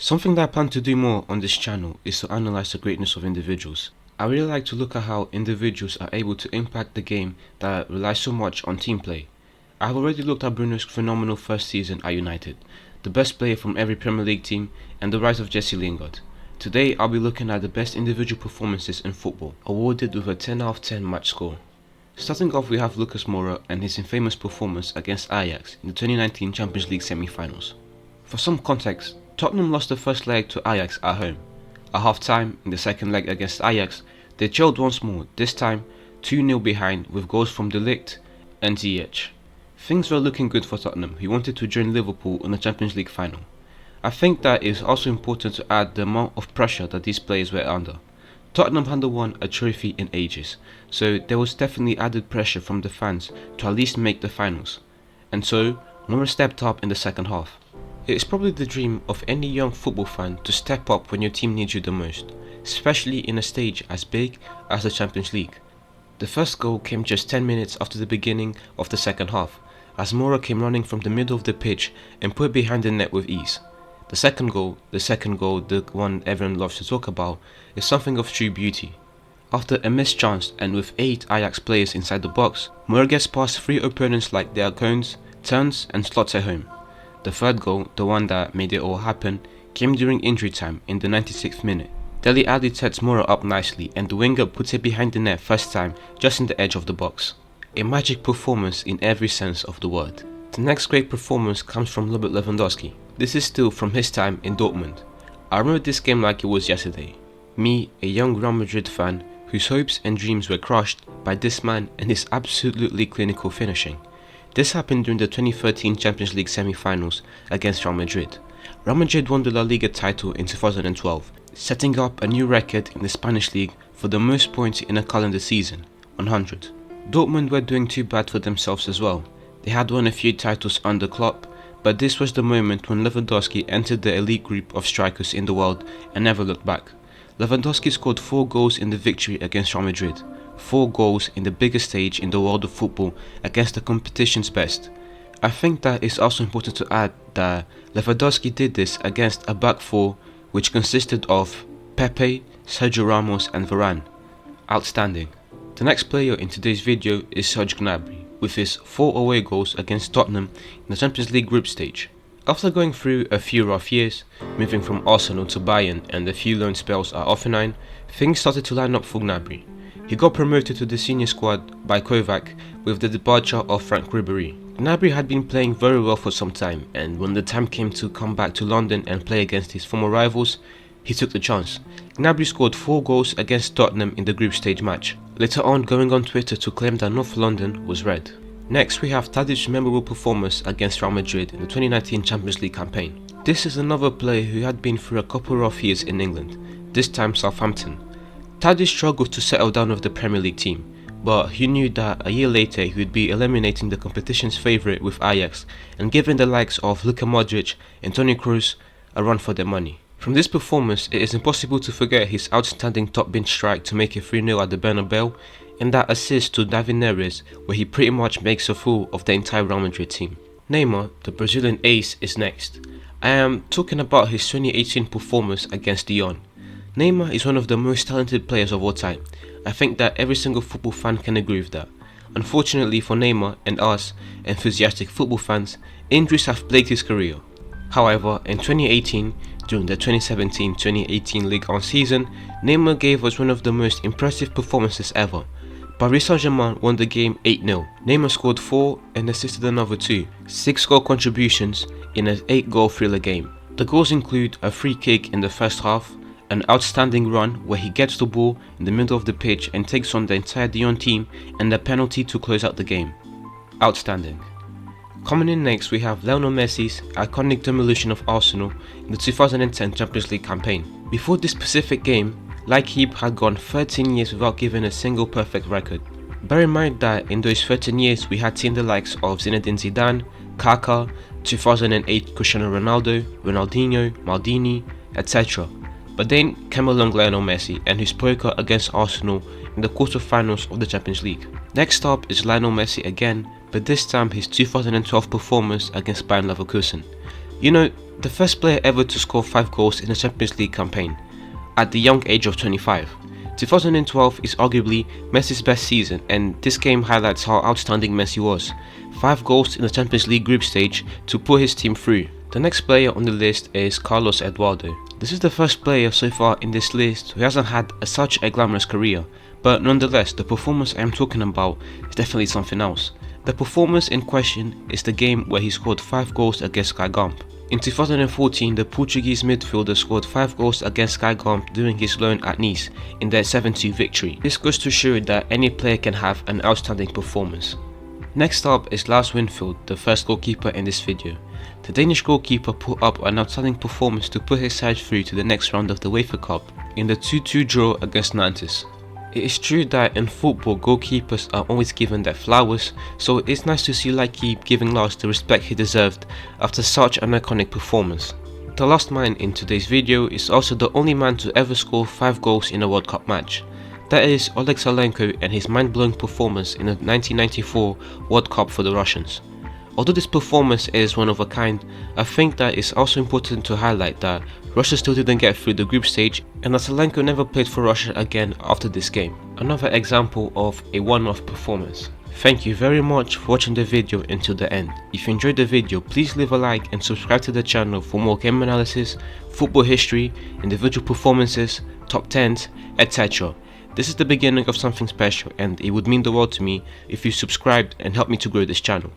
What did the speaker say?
Something that I plan to do more on this channel is to analyze the greatness of individuals. I really like to look at how individuals are able to impact the game that relies so much on team play. I have already looked at Bruno's phenomenal first season at United, the best player from every Premier League team, and the rise of Jesse Lingard. Today I'll be looking at the best individual performances in football, awarded with a 10 out of 10 match score. Starting off, we have Lucas Moura and his infamous performance against Ajax in the 2019 Champions League semi-finals. For some context, Tottenham lost the first leg to Ajax at home. At half-time, in the second leg against Ajax, they trailed once more, this time 2-0 behind with goals from De Ligt and Ziyech. Things were looking good for Tottenham, who wanted to join Liverpool in the Champions League final. I think that it is also important to add the amount of pressure that these players were under. Tottenham hadn't won a trophy in ages, so there was definitely added pressure from the fans to at least make the finals. And so, Moura stepped up in the second half. It is probably the dream of any young football fan to step up when your team needs you the most, especially in a stage as big as the Champions League. The first goal came just 10 minutes after the beginning of the second half, as Moura came running from the middle of the pitch and put it behind the net with ease. The second goal, the one everyone loves to talk about, is something of true beauty. After a missed chance and with 8 Ajax players inside the box, Moura gets past 3 opponents like they are cones, turns and slots it home. The third goal, the one that made it all happen, came during injury time in the 96th minute. Dele Alli sets Moura up nicely and the winger puts it behind the net first time, just in the edge of the box. A magic performance in every sense of the word. The next great performance comes from Lewandowski. This is still from his time in Dortmund. I remember this game like it was yesterday. Me, a young Real Madrid fan, whose hopes and dreams were crushed by this man and his absolutely clinical finishing. This happened during the 2013 Champions League semi-finals against Real Madrid. Real Madrid won the La Liga title in 2012, setting up a new record in the Spanish league for the most points in a calendar season, 100. Dortmund were doing too bad for themselves as well. They had won a few titles under Klopp, but this was the moment when Lewandowski entered the elite group of strikers in the world and never looked back. Lewandowski scored 4 goals in the victory against Real Madrid. 4 goals in the biggest stage in the world of football against the competition's best. I think that it's also important to add that Lewandowski did this against a back 4 which consisted of Pepe, Sergio Ramos and Varane. Outstanding. The next player in today's video is Serge Gnabry, with his 4 away goals against Tottenham in the Champions League group stage. After going through a few rough years, moving from Arsenal to Bayern and a few loan spells at Hoffenheim, things started to line up for Gnabry. He got promoted to the senior squad by Kovac with the departure of Frank Ribery. Gnabry had been playing very well for some time, and when the time came to come back to London and play against his former rivals, he took the chance. Gnabry scored 4 goals against Tottenham in the group stage match, later on going on Twitter to claim that North London was red. Next we have Tadic's memorable performance against Real Madrid in the 2019 Champions League campaign. This is another player who had been through a couple rough years in England, this time Southampton. Tadic struggled to settle down with the Premier League team, but he knew that a year later he would be eliminating the competition's favourite with Ajax and giving the likes of Luka Modric and Toni Kroos a run for their money. From this performance, it is impossible to forget his outstanding top bench strike to make it 3-0 at the Bernabeu and that assist to David Neres where he pretty much makes a fool of the entire Real Madrid team. Neymar, the Brazilian ace, is next. I am talking about his 2018 performance against Lyon. Neymar is one of the most talented players of all time. I think that every single football fan can agree with that. Unfortunately for Neymar and us, enthusiastic football fans, injuries have plagued his career. However, in 2018, during the 2017-2018 Ligue 1 season, Neymar gave us one of the most impressive performances ever. Paris Saint-Germain won the game 8-0. Neymar scored 4 and assisted another 2, 6 goal contributions in an 8-goal thriller game. The goals include a free kick in the first half, an outstanding run where he gets the ball in the middle of the pitch and takes on the entire Lyon team, and a penalty to close out the game. Outstanding. Coming in next, we have Lionel Messi's iconic demolition of Arsenal in the 2010 Champions League campaign. Before this specific game, Leipzig had gone 13 years without giving a single perfect record. Bear in mind that in those 13 years we had seen the likes of Zinedine Zidane, Kaká, 2008 Cristiano Ronaldo, Ronaldinho, Maldini, etc. But then came along Lionel Messi and his poker against Arsenal in the quarter-finals of the Champions League. Next up is Lionel Messi again, but this time his 2012 performance against Bayern Leverkusen. You know, the first player ever to score 5 goals in a Champions League campaign, at the young age of 25. 2012 is arguably Messi's best season, and this game highlights how outstanding Messi was. 5 goals in the Champions League group stage to put his team through. The next player on the list is Carlos Eduardo. This is the first player so far in this list who hasn't had such a glamorous career, but nonetheless the performance I am talking about is definitely something else. The performance in question is the game where he scored 5 goals against Sky-Gamp. In 2014, the Portuguese midfielder scored 5 goals against Sky-Gamp during his loan at Nice in their 7-2 victory. This goes to show that any player can have an outstanding performance. Next up is Lars Winfield, the first goalkeeper in this video. The Danish goalkeeper put up an outstanding performance to put his side through to the next round of the UEFA Cup in the 2-2 draw against Nantes. It is true that in football goalkeepers are always given their flowers, so it's nice to see Laiki giving Lars the respect he deserved after such an iconic performance. The last man in today's video is also the only man to ever score 5 goals in a World Cup match. That is Oleg Salenko and his mind-blowing performance in the 1994 World Cup for the Russians. Although this performance is one of a kind, I think that it's also important to highlight that Russia still didn't get through the group stage and that Salenko never played for Russia again after this game. Another example of a one-off performance. Thank you very much for watching the video until the end. If you enjoyed the video, please leave a like and subscribe to the channel for more game analysis, football history, individual performances, top 10s, etc. This is the beginning of something special and it would mean the world to me if you subscribed and helped me to grow this channel.